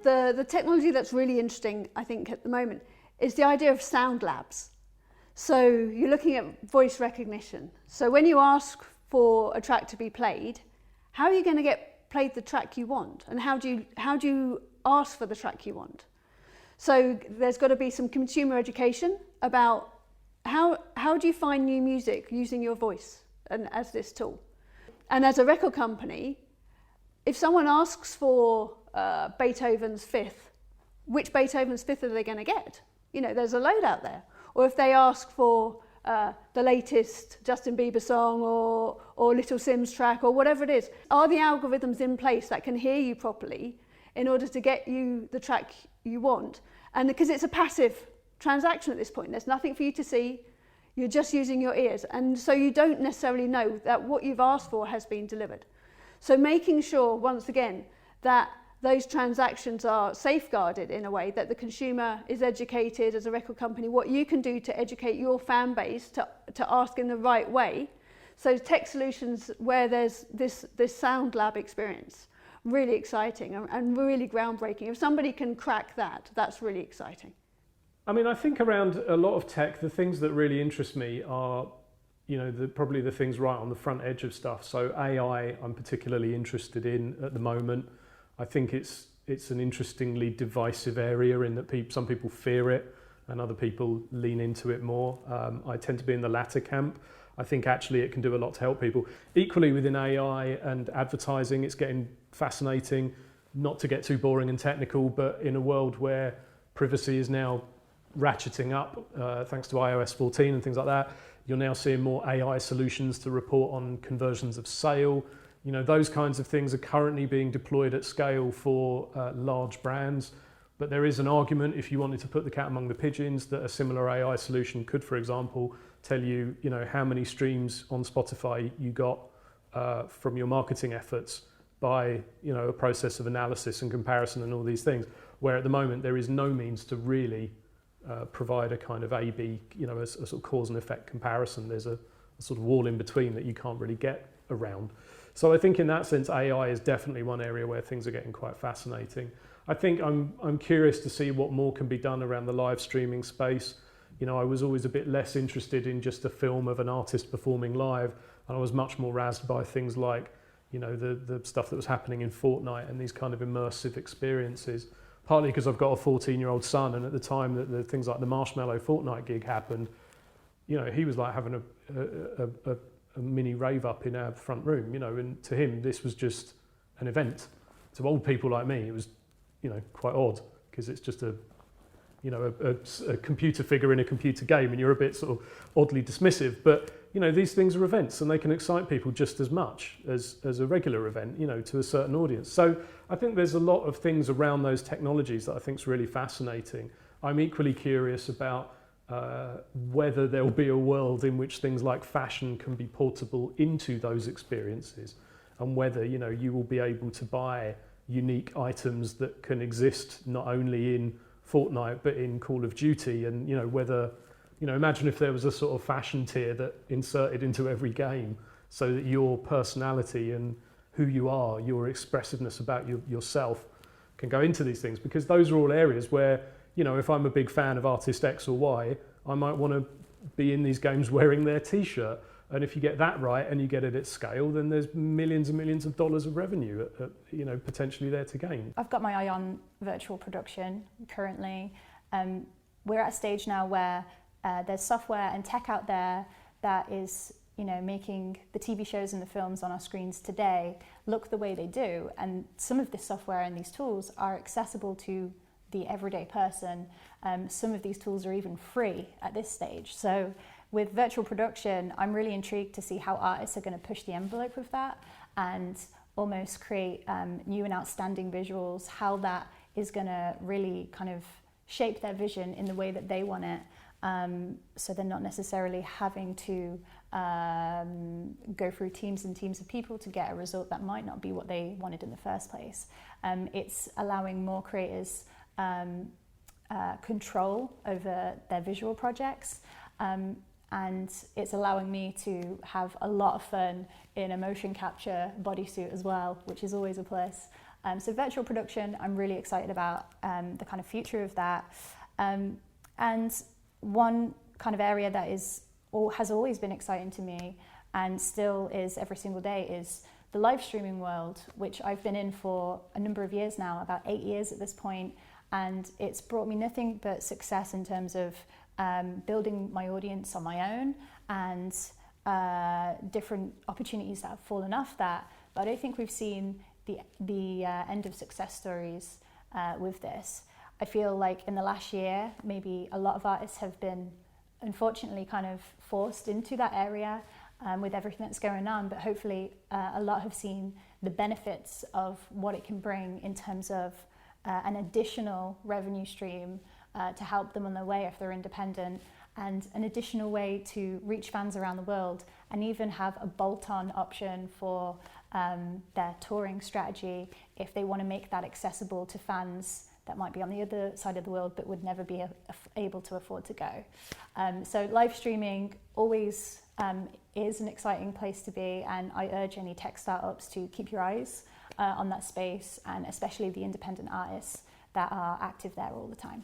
the technology that's really interesting, I think, at the moment is the idea of sound labs. So you're looking at voice recognition. So when you ask for a track to be played, how are you going to get played the track you want? And how do you ask for the track you want? So there's got to be some consumer education about how do you find new music using your voice and as this tool. And as a record company, if someone asks for Beethoven's Fifth, which Beethoven's Fifth are they going to get? You know, there's a load out there. Or if they ask for the latest Justin Bieber song or Little Sims track or whatever it is, are the algorithms in place that can hear you properly in order to get you the track you want? And because it's a passive transaction at this point, there's nothing for you to see, you're just using your ears. And so you don't necessarily know that what you've asked for has been delivered. So making sure, once again, that those transactions are safeguarded in a way that the consumer is educated as a record company, what you can do to educate your fan base to ask in the right way. So tech solutions where there's this sound lab experience, really exciting and really groundbreaking. If somebody can crack that, that's really exciting. I mean, I think around a lot of tech, the things that really interest me are, you know, probably the things right on the front edge of stuff. So AI, I'm particularly interested in at the moment. I think it's an interestingly divisive area in that some people fear it and other people lean into it more. I tend to be in the latter camp. I think actually it can do a lot to help people. Equally within AI and advertising, it's getting fascinating, not to get too boring and technical, but in a world where privacy is now ratcheting up thanks to iOS 14 and things like that, you're now seeing more AI solutions to report on conversions of sale. You know, those kinds of things are currently being deployed at scale for large brands. But there is an argument, if you wanted to put the cat among the pigeons, that a similar AI solution could, for example, tell you, you know, how many streams on Spotify you got from your marketing efforts by, you know, a process of analysis and comparison and all these things. Where at the moment there is no means to really provide a kind of A/B, you know, a sort of cause and effect comparison. There's a sort of wall in between that you can't really get around. So I think in that sense, AI is definitely one area where things are getting quite fascinating. I think I'm curious to see what more can be done around the live streaming space. You know, I was always a bit less interested in just a film of an artist performing live, and I was much more razzed by things like, you know, the stuff that was happening in Fortnite and these kind of immersive experiences. Partly because I've got a 14-year-old son, and at the time that the things like the Marshmallow Fortnite gig happened, you know, he was like having a mini rave up in our front room, you know, and to him this was just an event. To old people like me, it was, you know, quite odd because it's just a computer figure in a computer game, and you're a bit sort of oddly dismissive. But you know, these things are events, and they can excite people just as much as a regular event, you know, to a certain audience. So I think there's a lot of things around those technologies that I think is really fascinating. I'm equally curious about whether there will be a world in which things like fashion can be portable into those experiences, and whether, you know, you will be able to buy unique items that can exist not only in Fortnite but in Call of Duty, and you know, whether, you know, imagine if there was a sort of fashion tier that inserted into every game so that your personality and who you are, your expressiveness about yourself can go into these things, because those are all areas where, you know, if I'm a big fan of artist X or Y, I might want to be in these games wearing their t-shirt. And if you get that right and you get it at scale, then there's millions and millions of dollars of revenue, you know, potentially there to gain. I've got my eye on virtual production currently. We're at a stage now where there's software and tech out there that is, you know, making the TV shows and the films on our screens today look the way they do. And some of this software and these tools are accessible to the everyday person. Some of these tools are even free at this stage. So with virtual production, I'm really intrigued to see how artists are going to push the envelope with that and almost create new and outstanding visuals, how that is going to really kind of shape their vision in the way that they want it. So they're not necessarily having to go through teams and teams of people to get a result that might not be what they wanted in the first place. It's allowing more creators control over their visual projects, and it's allowing me to have a lot of fun in a motion capture bodysuit as well, which is always a plus. So virtual production, I'm really excited about the kind of future of that. And one kind of area that has always been exciting to me and still is every single day is the live streaming world, which I've been in for a number of years now, about 8 years at this point, and it's brought me nothing but success in terms of building my audience on my own and different opportunities that have fallen off that. But I don't think we've seen the end of success stories with this. I feel like in the last year, maybe a lot of artists have been unfortunately kind of forced into that area with everything that's going on, but hopefully a lot have seen the benefits of what it can bring in terms of an additional revenue stream to help them on their way if they're independent, and an additional way to reach fans around the world, and even have a bolt-on option for their touring strategy if they want to make that accessible to fans that might be on the other side of the world but would never be able to afford to go. So live streaming always is an exciting place to be, and I urge any tech startups to keep your eyes on that space, and especially the independent artists that are active there all the time.